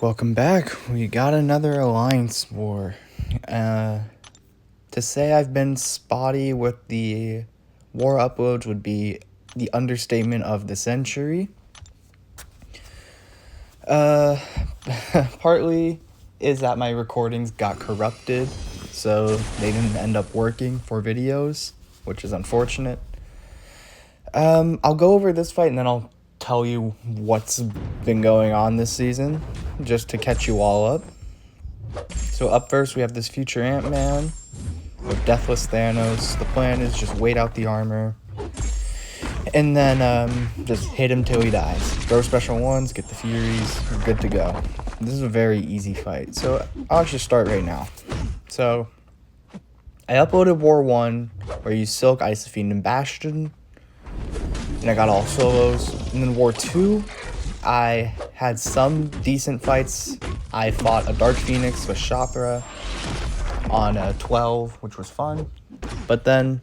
Welcome back. We got another alliance war. To say I've been spotty with the war uploads would be the understatement of the century. Partly is that my recordings got corrupted, so they didn't end up working for videos, which is unfortunate. I'll go over this fight and then I'll tell you what's been going on this season, just to catch you all up. So up first, we have this future Ant-Man with Deathless Thanos. The plan is just wait out the armor, and then just hit him till he dies. Throw special ones, get the Furies, we're good to go. This is a very easy fight, so I'll actually start right now. So, I uploaded War 1, where you Silk, Isofiend, and Bastion, and I got all solos. And then War 2, I had some decent fights. I fought a Dark Phoenix with Shathra on 12, which was fun. But then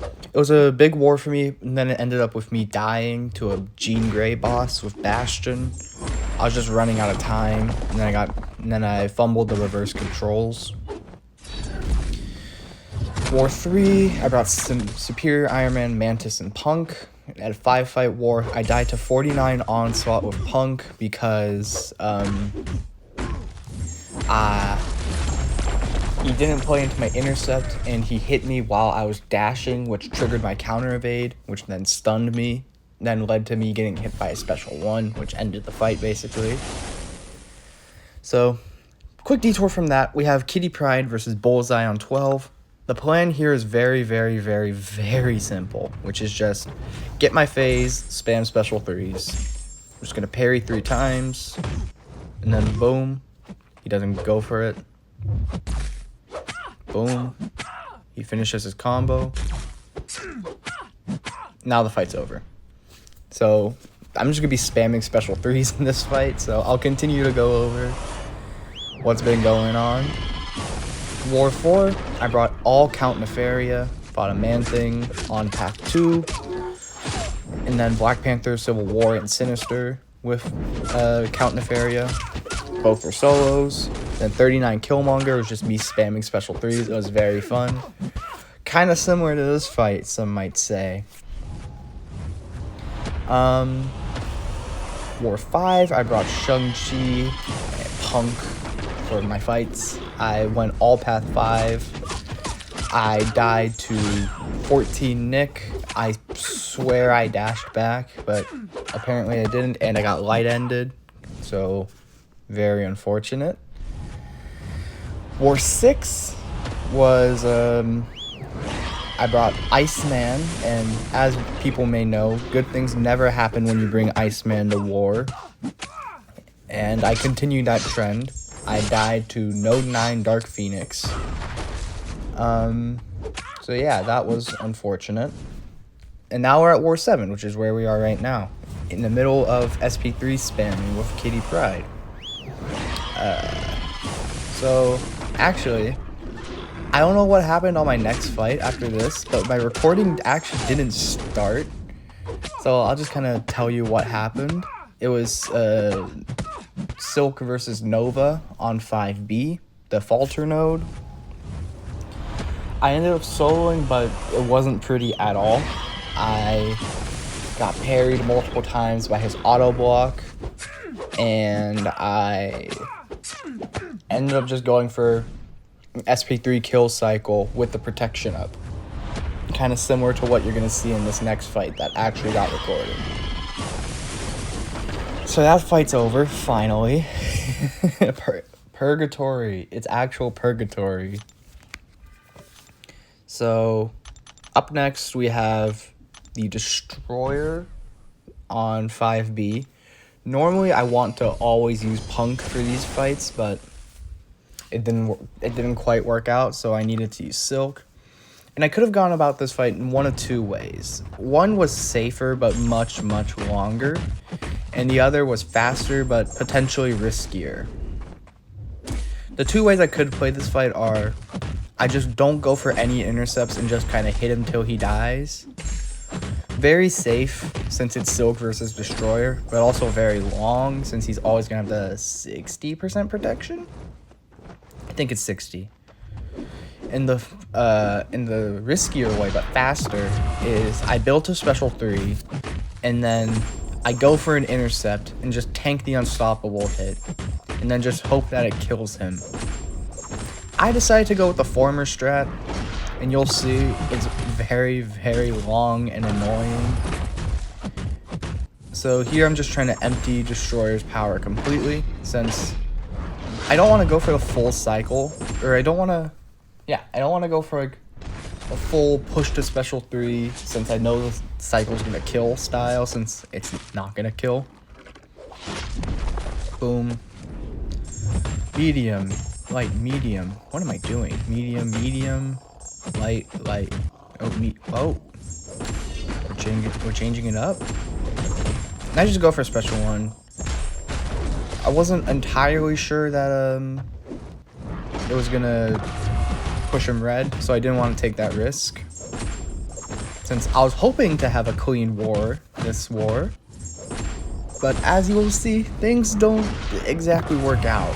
it was a big war for me, and then it ended up with me dying to a Jean Grey boss with Bastion. I was just running out of time, and then I fumbled the reverse controls. War 3, I brought some Superior Iron Man, Mantis, and Punk. At a 5-fight war, I died to 49 Onslaught with Punk because he didn't play into my intercept, and he hit me while I was dashing, which triggered my counter evade, which then stunned me, then led to me getting hit by a special one, which ended the fight basically. So, quick detour from that, we have Kitty Pryde versus Bullseye on 12. The plan here is very, very, very, very simple, which is just get my phase, spam special 3s. I'm just going to parry 3 times, and then boom, he doesn't go for it. Boom, he finishes his combo. Now the fight's over. So I'm just going to be spamming special 3s in this fight, so I'll continue to go over what's been going on. War 4, I brought all Count Nefaria, fought a Man-Thing on Path 2, and then Black Panther, Civil War, and Sinister with Count Nefaria. Both were solos. Then 39 Killmonger was just me spamming special 3s. It was very fun. Kind of similar to this fight, some might say. War 5, I brought Shang-Chi and Punk for my fights. I went all Path 5. I died to 14 Nick. I swear I dashed back, but apparently I didn't, and I got light-ended, so very unfortunate. War 6 was, I brought Iceman, and as people may know, good things never happen when you bring Iceman to war, and I continued that trend. I died to Node 9 Dark Phoenix. So yeah, that was unfortunate. And now we're at War 7, which is where we are right now, in the middle of SP3 spamming with Kitty Pryde. So actually, I don't know what happened on my next fight after this, but my recording actually didn't start. So I'll just kind of tell you what happened. It was Silk versus Nova on 5B, the Falter node. I ended up soloing, but it wasn't pretty at all. I got parried multiple times by his auto block, and I ended up just going for an SP3 kill cycle with the protection up. Kind of similar to what you're going to see in this next fight that actually got recorded. So that fight's over, finally. Purgatory. It's actual purgatory. So, up next we have the Destroyer on 5B. Normally I want to always use Punk for these fights, but it didn't quite work out, so I needed to use Silk. And I could have gone about this fight in one of two ways. One was safer, but much, much longer. And the other was faster, but potentially riskier. The two ways I could play this fight are, I just don't go for any intercepts and just kind of hit him till he dies. very safe since it's Silk versus Destroyer, but also very long since he's always going to have the 60% protection. I think it's 60. In the riskier way, but faster, is I built a special 3, and then I go for an intercept and just tank the unstoppable hit, and then just hope that it kills him. I decided to go with the former strat, and you'll see it's very, very long and annoying. So here I'm just trying to empty Destroyer's power completely, since I don't want to go for the full cycle, or I don't want to go for like a full push to special 3, since I know the cycle's gonna kill style, since it's not gonna kill. Boom. Medium, light, medium. What am I doing? Medium, medium, light, light. Oh, we're changing it up. And I just go for a special 1. I wasn't entirely sure that it was gonna push him red, so I didn't want to take that risk, since I was hoping to have a clean war this war, but as you will see, things don't exactly work out.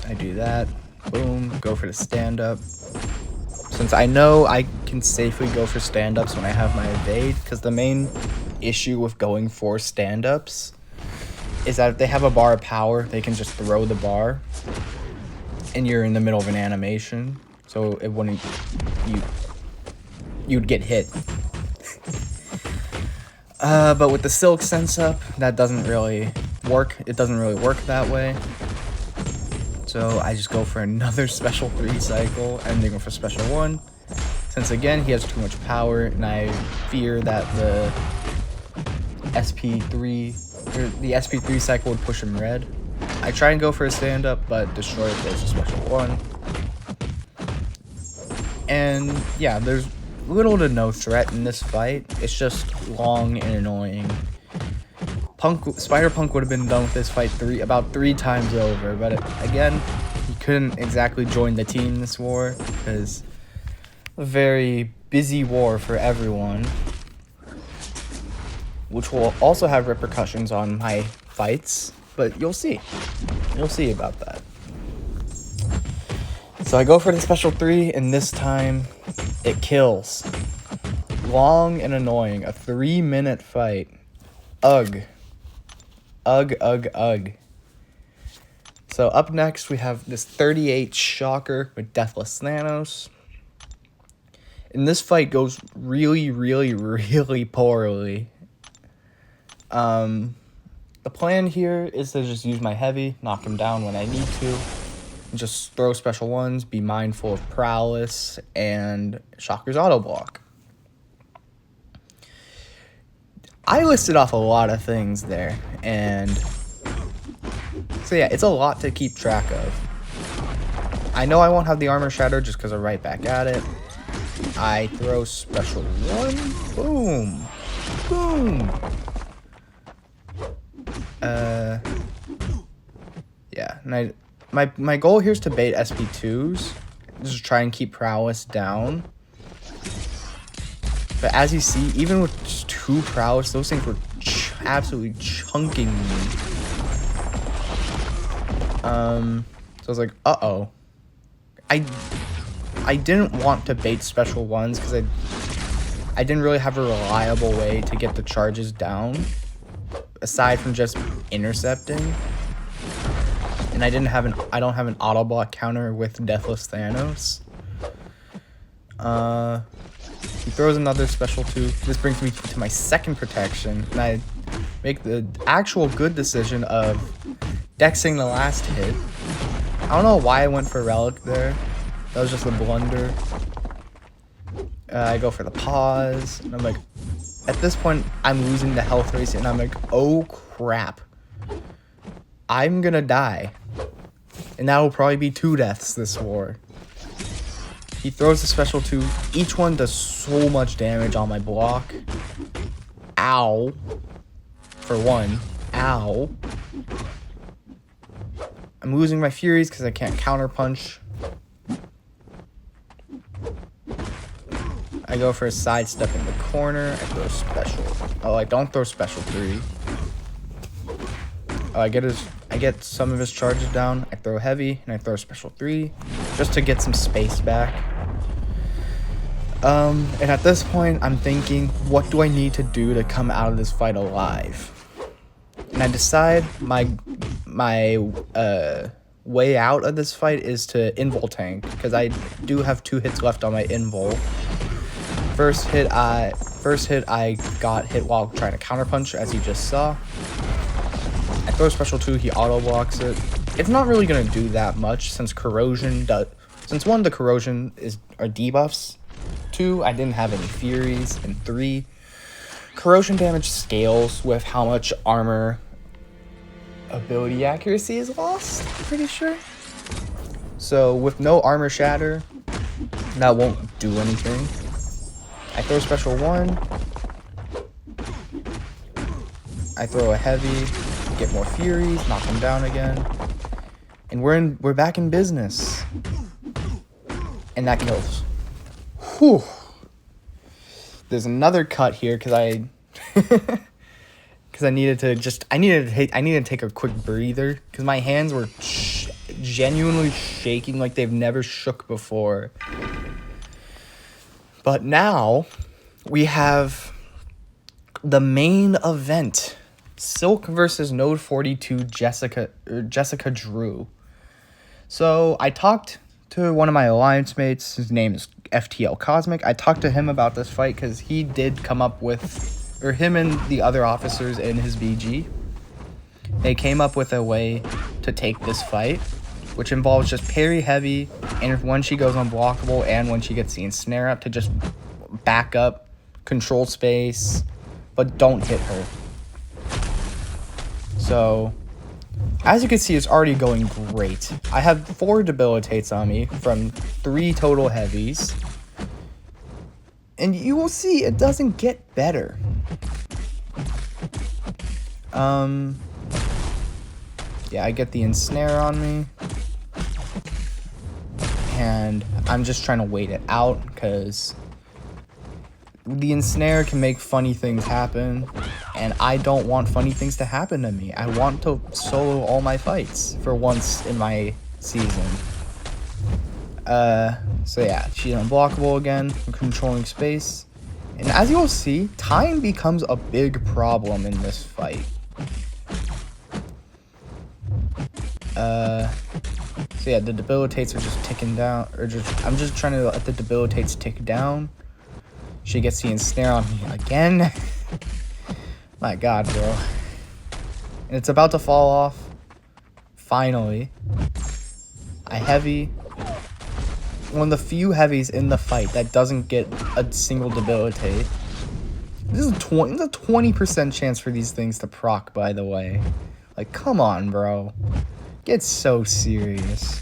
I do that, boom, go for the stand-up, since I know I can safely go for stand-ups when I have my evade, because the main issue with going for stand-ups is that if they have a bar of power, they can just throw the bar, and you're in the middle of an animation, so it wouldn't, you'd get hit. But with the Silk sense up, that doesn't really work. It doesn't really work that way. So I just go for another special 3 cycle, and then go for special 1, since again he has too much power, and I fear that the SP3 cycle would push him red. I try and go for a stand-up, but Destroyer plays a special 1. And yeah, there's little to no threat in this fight. It's just long and annoying. Spider-Punk would have been done with this fight about 3 times over, but again, he couldn't exactly join the team this war, because a very busy war for everyone, which will also have repercussions on my fights, but you'll see. You'll see about that. So I go for the special 3, and this time it kills. Long and annoying. A 3-minute fight. Ugh. Ugh, ugh, ugh. So up next, we have this 38 Shocker with Deathless Thanos. And this fight goes really, really, really poorly. The plan here is to just use my heavy, knock him down when I need to, just throw special 1s, be mindful of Prowess and Shocker's auto block. I listed off a lot of things there, and so yeah, it's a lot to keep track of. I know I won't have the armor shatter just because I'm right back at it. I throw special 1, boom, boom. Yeah, and my goal here is to bait SP2s, just try and keep Prowess down. But as you see, even with just 2 Prowess, those things were absolutely chunking me. So I was like, uh-oh. I didn't want to bait special 1s because I didn't really have a reliable way to get the charges down, aside from just intercepting. And I don't have an Autobot counter with Deathless Thanos. He throws another special 2. This brings me to my second protection, and I make the actual good decision of dexing the last hit. I don't know why I went for Relic there. That was just a blunder. I go for the pause, and I'm like, at this point, I'm losing the health race, and I'm like, oh crap. I'm gonna die. And that will probably be 2 deaths this war. He throws the special 2. Each one does so much damage on my block. Ow. For 1. Ow. I'm losing my Furies because I can't counterpunch. I go for a sidestep in the corner. I throw special. Oh, I don't throw special 3. Oh, I get some of his charges down. I throw heavy and I throw special 3 just to get some space back. And at this point, I'm thinking, what do I need to do to come out of this fight alive? And I decide my way out of this fight is to invul tank, because I do have 2 hits left on my invul. First hit I got hit while trying to counterpunch, as you just saw. I throw special 2, he auto blocks it. It's not really gonna do that much since corrosion does. Since 1, the corrosion are debuffs. 2, I didn't have any furies, and 3, corrosion damage scales with how much armor ability accuracy is lost, I'm pretty sure. So with no armor shatter, that won't do anything. I throw special 1. I throw a heavy, get more furies, knock him down again. And we're back in business. And that kills. Whew. There's another cut here because I needed to take a quick breather because my hands were genuinely shaking like they've never shook before. But now we have the main event: Silk versus Node 42 Jessica Drew. So I talked to one of my alliance mates. His name is FTL Cosmic. I talked to him about this fight because he did come up with, or him and the other officers in his BG, they came up with a way to take this fight, which involves just parry heavy, and when she goes unblockable and when she gets the ensnare up, to just back up, control space, but don't hit her. So as you can see, it's already going great. I have 4 debilitates on me from 3 total heavies. And you will see it doesn't get better. Yeah, I get the ensnare on me. And I'm just trying to wait it out because the ensnare can make funny things happen, and I don't want funny things to happen to me. I want to solo all my fights for once in my season. So yeah, she's unblockable again. I'm controlling space. And as you'll see, time becomes a big problem in this fight. So yeah, the debilitates are just ticking down, I'm just trying to let the debilitates tick down. She gets the ensnare on me again. My god, bro. And it's about to fall off. Finally. I heavy. One of the few heavies in the fight that doesn't get a single debilitate. This is a 20% chance for these things to proc, by the way. Like, come on, bro. Get so serious.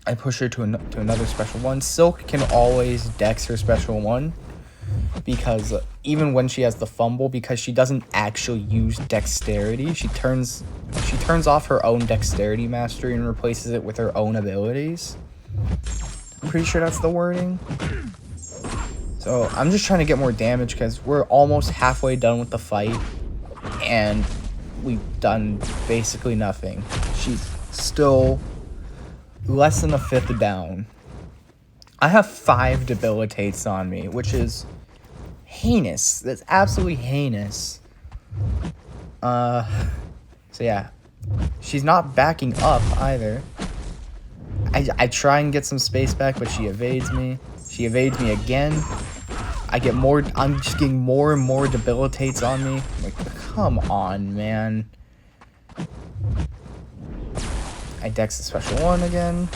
I push her to another special 1. Silk can always dex her special 1 because even when she has the fumble, because she doesn't actually use dexterity, she turns off her own dexterity mastery and replaces it with her own abilities. I'm pretty sure that's the wording. So I'm just trying to get more damage because we're almost halfway done with the fight and we've done basically nothing. She's still less than a 5th down. I have 5 debilitates on me, which is heinous. That's absolutely heinous. So yeah, she's not backing up either. I try and get some space back, but she evades me. She evades me again. I'm just getting more and more debilitates on me. Like, come on, man. I dex the special 1 again.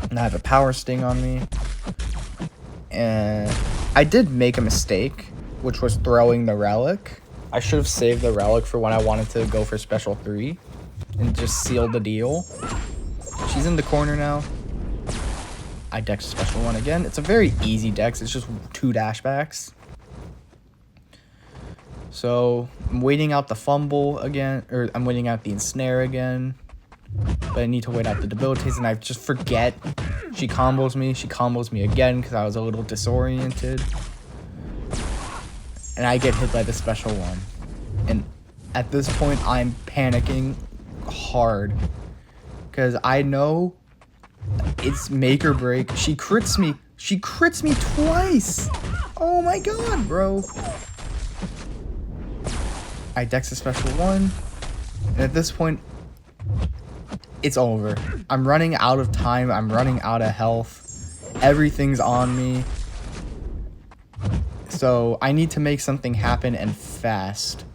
And I have a power sting on me. And I did make a mistake, which was throwing the relic. I should have saved the relic for when I wanted to go for special 3 and just seal the deal. She's in the corner now. I dex special 1 again. It's a very easy dex. It's just 2 dashbacks. So I'm waiting out the fumble again, or I'm waiting out the ensnare again. but I need to wait out the debilitates, and I just forget. She combos me again because I was a little disoriented, and I get hit by the special one. And at this point, I'm panicking hard because I know it's make or break. She crits me twice. Oh my god, bro. I dex a special one, and at this point, it's over. I'm running out of time. I'm running out of health. Everything's on me. So I need to make something happen and fast,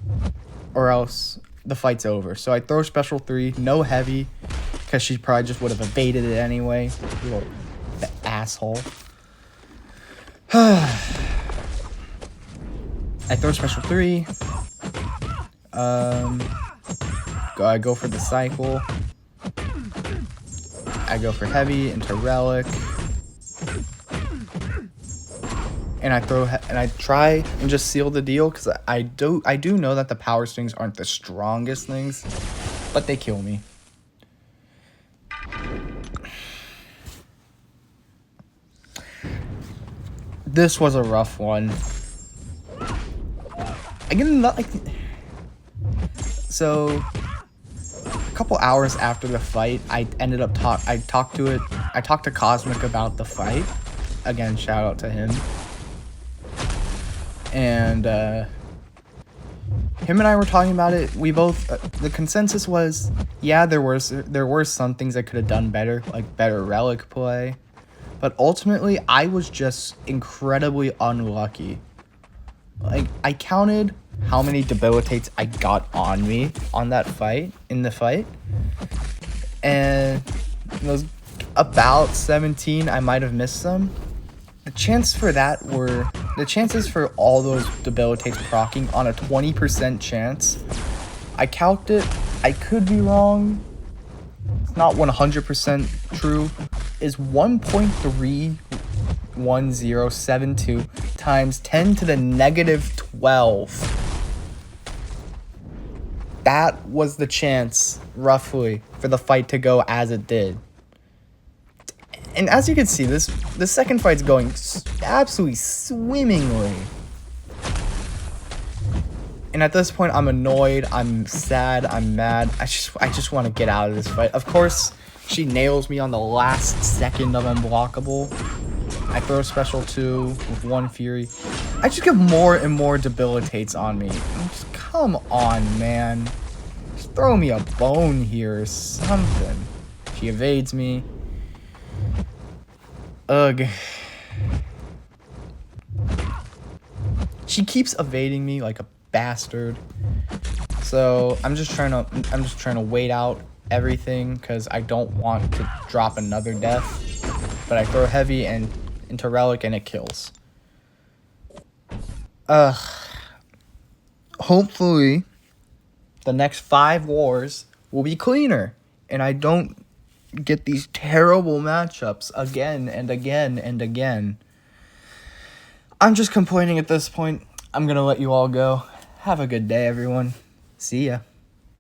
or else the fight's over. So I throw special 3, no heavy, because she probably just would have evaded it anyway. Little asshole. I throw special 3. I go for the cycle. I go for heavy into relic. And I try and just seal the deal because I do know that the power strings aren't the strongest things, but they kill me. This was a rough one. So a couple hours after the fight, I talked to Cosmic about the fight. Again, shout out to him. And him and I were talking about it. We both the consensus was, yeah, there were some things I could have done better, like better relic play. But ultimately, I was just incredibly unlucky. Like, I counted how many debilitates I got on me in the fight. And it was about 17. I might have missed some. The chances for all those debilitates proccing on a 20% chance. I calced it. I could be wrong. It's not 100% true. Is 1.31072 times 10 to the negative 12. That was the chance, roughly, for the fight to go as it did. And as you can see, the second fight's going absolutely swimmingly. And at this point, I'm annoyed, I'm sad, I'm mad. I just want to get out of this fight. Of course, she nails me on the last second of Unblockable. I throw special 2 with 1 Fury. I just get more and more debilitates on me. Just, come on, man. Just throw me a bone here or something. She evades me. Ugh. She keeps evading me like a bastard. So I'm just trying to wait out everything because I don't want to drop another death. But I throw heavy and into relic and it kills. Hopefully the next 5 wars will be cleaner and I don't get these terrible matchups again and again and again. I'm just complaining at this point. I'm gonna let you all go. Have a good day, everyone. See ya.